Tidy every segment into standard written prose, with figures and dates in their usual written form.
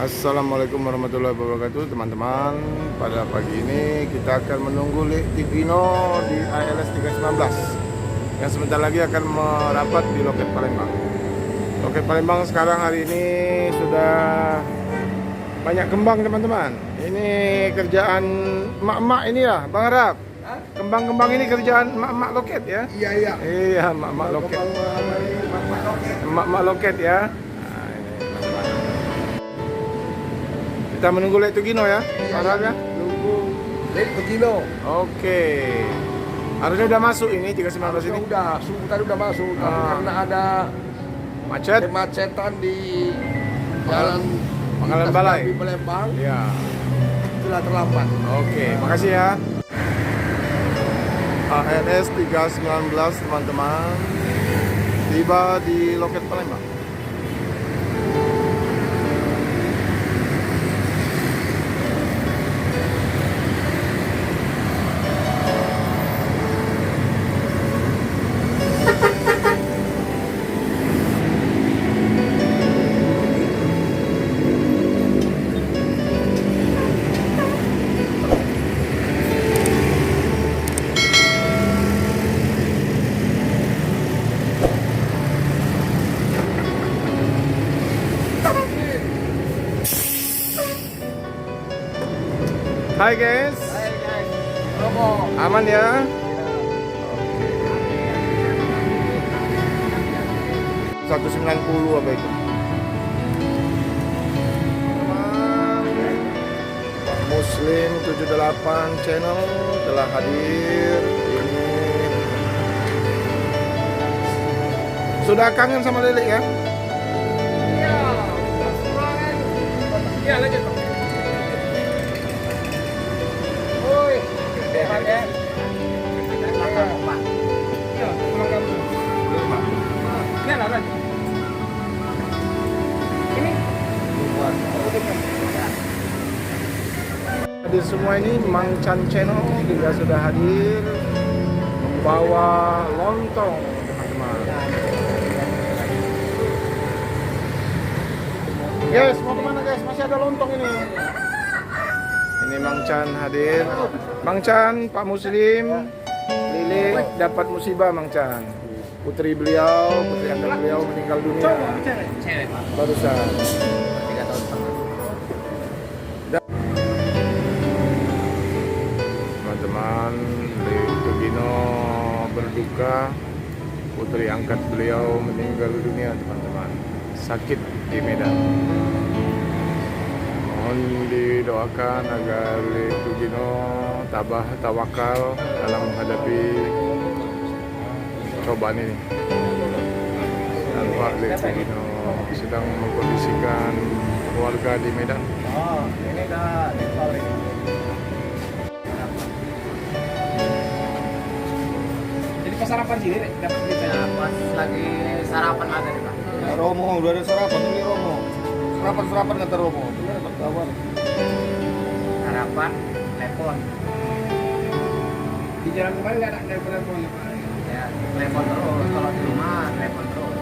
Assalamualaikum warahmatullahi wabarakatuh teman-teman. Pada pagi ini kita akan menunggu Tigino di ALS 319 yang sebentar lagi akan merapat di loket Palembang. Loket Palembang sekarang hari ini sudah banyak kembang teman-teman. Ini kerjaan emak-emak ini ya Bang Arab. Kembang-kembang ini kerjaan emak-emak loket ya. Iya. Iya, emak-emak loket. Emak-emak loket ya. Kita menunggu Tigino ya, Arab ya. Nunggu Tigino. Oke. Harusnya udah masuk ini 319 ini. Udah, tadi udah masuk. Tapi karena ada kemacetan di jalan Pangkalan Balai di Palembang, ya. itulah terlambat. Oke, makasih ya. ALS 319 teman-teman tiba di loket Palembang. Hai guys, Romo. aman ya? Oke. 190 apa itu? Muslim 78 channel telah hadir. Ini sudah kangen sama Lele ya? Iya, iya lanjut. Woi, sehat ya. Iya, pulang kampung. Ini lah, Ran. Ini. Hadir semua ini Mang Chan Channel juga sudah hadir membawa lontong teman-teman. Guys, mau kemana guys? Masih ada lontong ini. Ini Mang Chan hadir. Mang Chan, Pak Muslim, Lili dapat musibah Mang Chan. Putri angkat beliau meninggal dunia barusan. 3 tahun setengah. Teman-teman, Tigino berduka, putri angkat beliau meninggal dunia teman-teman. Sakit di Medan. Mohon didoakan agar Tigino tabah tawakal dalam menghadapi cobaan ini. Dan Pak Tigino sedang mengkondisikan keluarga di Medan. Oh, ini dah dipal ini. Jadi pas sarapan sini dapat kita pas lagi sarapan ada nih Pak. Romo, udah ada sarapan ini Romo. Sarapan kata Romo. Benar dapat kabar. Sarapan telepon. Di jalan kemarin nggak ada telepon Pak. Ya, telepon terus. Kalau di rumah telepon terus.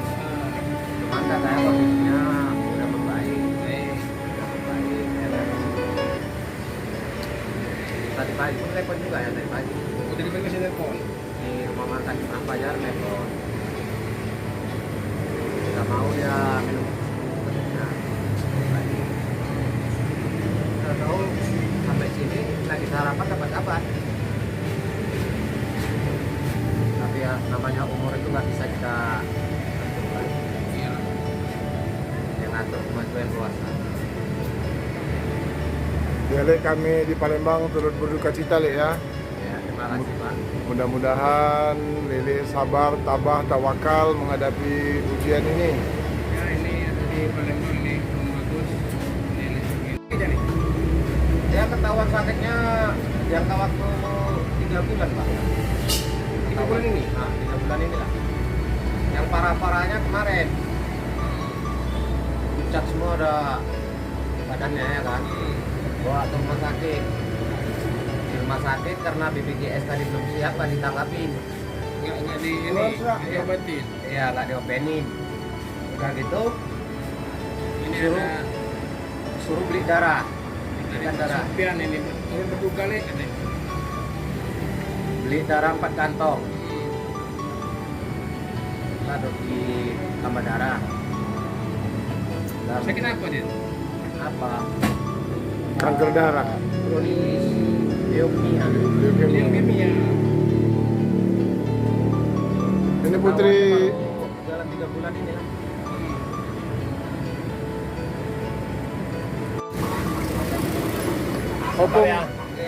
Cuman katanya kondisinya udah membaik. Udah membaik. Tadi pagi pun telepon juga ya tadi pagi. Udah dikasih telepon. Di rumah makan di Mang Fajar telepon. Nggak mau dia minum. Nah, lagi. Nggak tahu sampai sini lagi sarapan dapat kabar. Tapi ya namanya umur itu nggak bisa kita atur. Yang atur cuma Tuhan kuasa. Lele kami di Palembang turut berduka cita Le ya. Ya, terima kasih Pak. Mudah-mudahan Lele sabar, tabah, tawakal menghadapi ujian ini. Ya ini ada di Palembang nih, Om Bagus. Ini dia ketahuan sakitnya jangka waktu 3 bulan Pak. 3 bulan ini? Nah, 3 bulan ini lah. Yang parah-parahnya kemarin. Pucat semua ada badannya ya kan. Bawa ke rumah sakit. Di rumah sakit karena BPJS tadi belum siap kan ditanggapin. Nggak di ini, diobatin. Iya, nggak diobatin. Udah gitu, ini suruh beli darah. Belikan darah. Sopian ini berduka nih katanya. Beli darah 4 kantong. Lalu di tambah darah. Dan Sakit apa dia? apa? Kanker darah. Kronis leukemia. Leukemia. Ini Putri Dalam 3 bulan ini lah.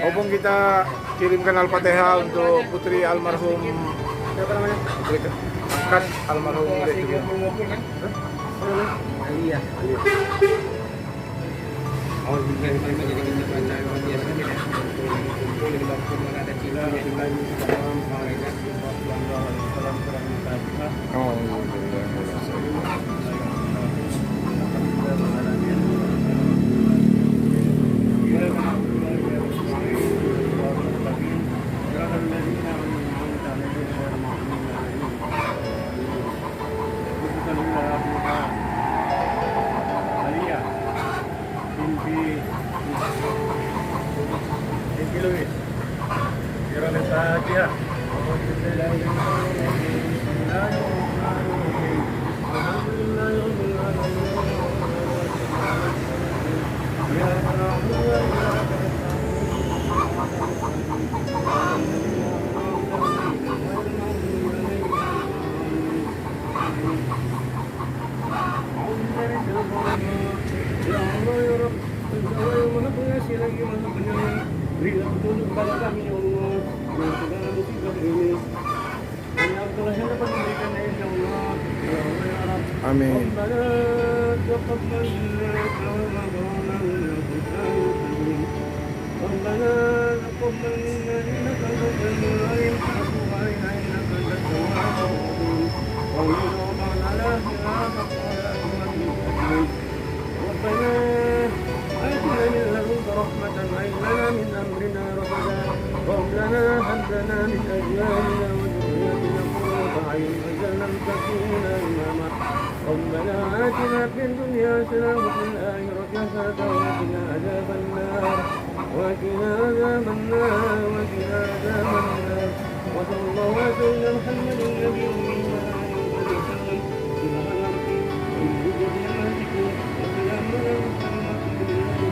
Opung kita kirimkan Al-Fatihah untuk Putri almarhum siapa namanya? Putri Kas almarhum Masih itu. ngumpul kan? Alia. Oh, jadi kita baca biasa kan ya. Kumpul di bangku mana ada cila, malaikat, Oh, amin. ربنا آتنا في الدنيا حسنة وفي الآخرة حسنة وقنا عذاب النار وقنا عذاب النار وقنا عذاب النار وصلى الله على سيدنا محمد النبي وعلى آله وسلم سبحان ربك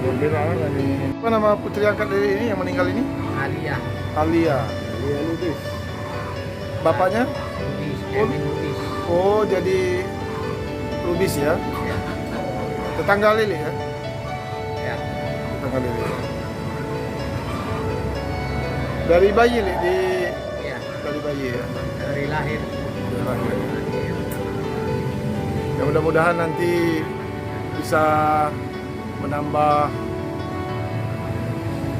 رب العزة عما يصفون Apa nama putri angkat dari ini yang meninggal ini? Alia. Alia. Bapaknya? Lubis. Kevin Lubis. Oh, jadi Lubis ya? Ya. Tetangga Lili ya? Ya. Tetangga Lili. Dari bayi Li, Ya. dari bayi ya? Dari lahir. Dari lahir. Ya mudah-mudahan nanti bisa menambah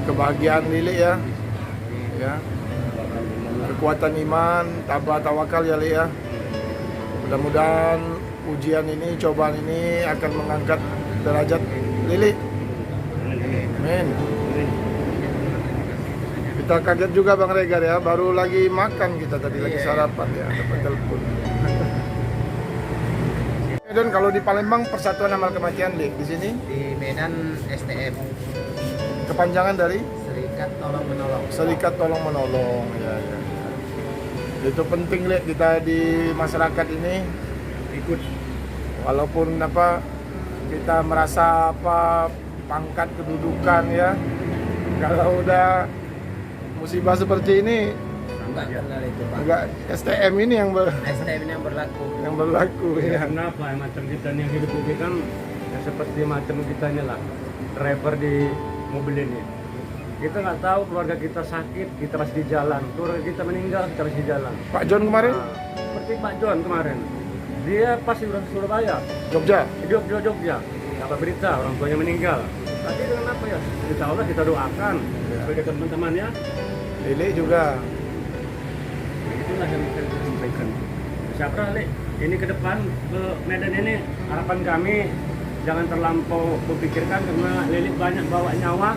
kebahagiaan Lili ya. Ya. Kekuatan iman, tambah tawakal ya Li ya. Mudah-mudahan ujian ini, cobaan ini akan mengangkat derajat Lili. Amin. Kita kaget juga Bang Regar ya, baru lagi makan kita tadi lagi sarapan ya, dapat telepon. Dan kalau di Palembang Persatuan Amal Kematian di sini Di Medan STM. kepanjangan dari Serikat Tolong Menolong. Serikat Tolong Menolong ya, ya. Itu penting Lek, kita di masyarakat ini ikut walaupun apa kita merasa apa pangkat kedudukan ya, kalau udah musibah seperti ini Enggak kenal itu Pak. enggak STM ini STM yang berlaku. yang berlaku ya. Kenapa ya macam kita yang hidup ini kan ya seperti macam kita ini lah, driver di mobil ini. Kita nggak tahu keluarga kita sakit, kita masih di jalan. Keluarga kita meninggal, kita masih di jalan. Pak John kemarin Nah, seperti Pak John kemarin, dia pasti udah Surabaya, Jogja. hidup di Jogja. Dapat berita orang tuanya meninggal. Tapi dengan apa ya? Insya Allah kita doakan sebagai teman-teman ya. Lili juga. Itulah yang bisa kita sampaikan. Siapa Lek? Ini ke depan ke Medan ini harapan kami jangan terlampau memikirkan karena Lilik banyak bawa nyawa.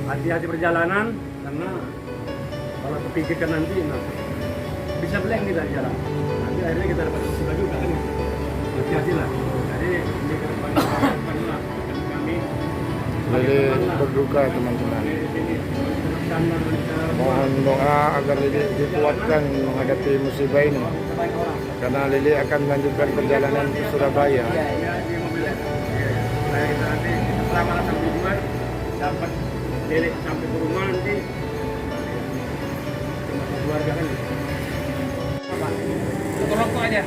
Hati-hati perjalanan karena kalau terpikirkan nanti nah, bisa blank kita di jalan. Nanti akhirnya kita dapat musibah juga kan. Hati-hati lah. Jadi ini ke depan harapan lah kami Lili berduka teman-teman. Mohon doa agar Lili dikuatkan menghadapi musibah ini, karena Lili akan melanjutkan perjalanan ke Surabaya. Selama sampai Jumat dapat Lili sampai ke rumah nanti cuma keluarga kan. Rokok aja.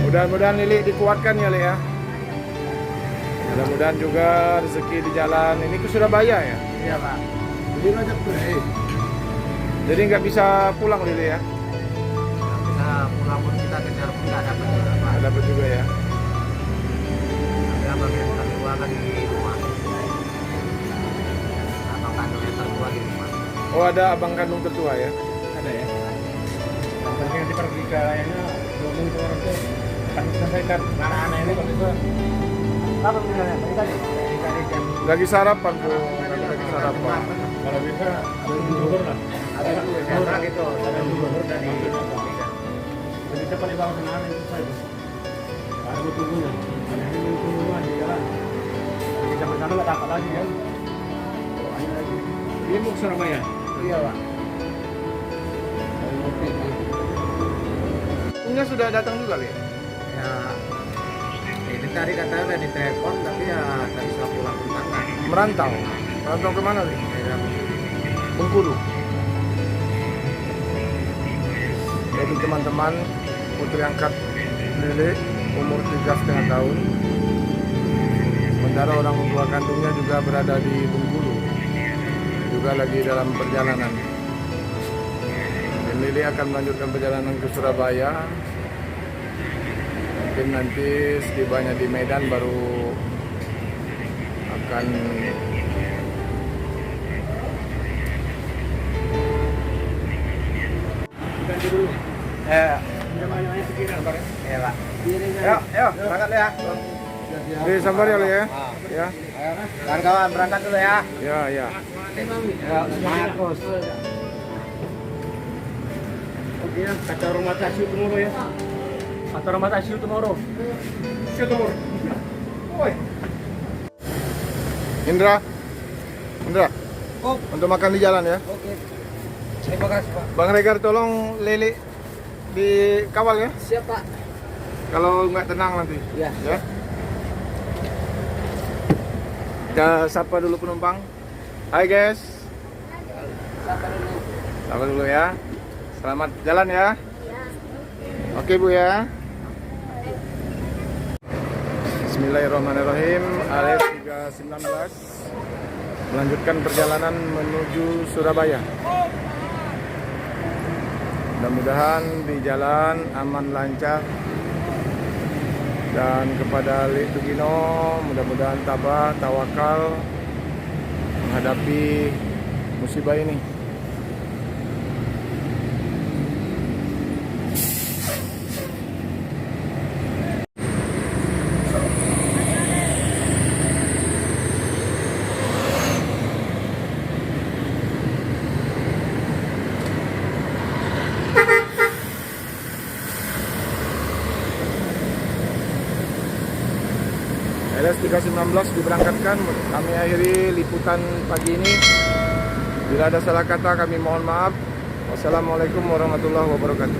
Mudah-mudahan Lili dikuatkan ya, Li ya. Mudah-mudahan juga rezeki di jalan ini ke Surabaya ya. Iya, Pak. Jadi nggak bisa pulang Lili ya. Bisa pulang pun kita kejar pun nggak dapat juga, Pak. Nggak dapat juga ya. Tapi abang yang tertua kan di rumah. Abang kandung yang tertua di rumah. Oh, ada abang kandung tertua ya. Ada ya. Yang penting nanti pergi ke layaknya ngomong ke orang tuh akan selesaikan anak-anak ini kalau itu apa misalnya tadi jam Lagi sarapan Bu, lagi sarapan. kalau bisa ada gubernur lah Ada biasa gitu. ada gubernur dari lebih cepat dibangun anak itu saja ada tunggunya ada yang tunggu di jalan jadi sampai sana nggak dapat lagi ya ini mau ke Surabaya. Iya, Pak. Punya sudah datang juga Li. Ya, ini tadi katanya udah ditelepon tapi ya nggak bisa pulang ke sana. Merantau. Merantau kemana Li? Ya, Bengkulu. Jadi teman-teman, putri angkat Lili umur 3,5 tahun. Sementara orang tua kandungnya juga berada di Bengkulu, juga lagi dalam perjalanan. Dan Lili akan melanjutkan perjalanan ke Surabaya. Mungkin nanti setibanya di Medan baru akan Ganti dulu banyak pikiran Pak. ya, Pak. Yuk, berangkat dulu ya. di Sambar ya Li ya. Ya, Kawan-kawan berangkat dulu ya. ya, ya. Ya, semangat terus. Oke ya, kata rumah tasyu tomorrow ya. Kata rumah tasyu tomorrow. See you tomorrow. Woi. Indra, Oh, untuk makan di jalan ya. oke. Terima kasih, Pak. Bang Regar tolong Lili dikawal ya. Siap, Pak. Kalau nggak tenang nanti. Ya. Ya. Kita sapa dulu penumpang. Hai guys. Sapa dulu ya. Selamat jalan ya. Oke Bu ya. Bismillahirrahmanirrahim. ALS 319 melanjutkan perjalanan menuju Surabaya. Mudah-mudahan di jalan aman lancar. Dan kepada Li Tugino, mudah-mudahan tabah, tawakal menghadapi musibah ini. ALS 319 diberangkatkan. Kami akhiri liputan pagi ini. Bila ada salah kata kami mohon maaf. Wassalamualaikum warahmatullahi wabarakatuh.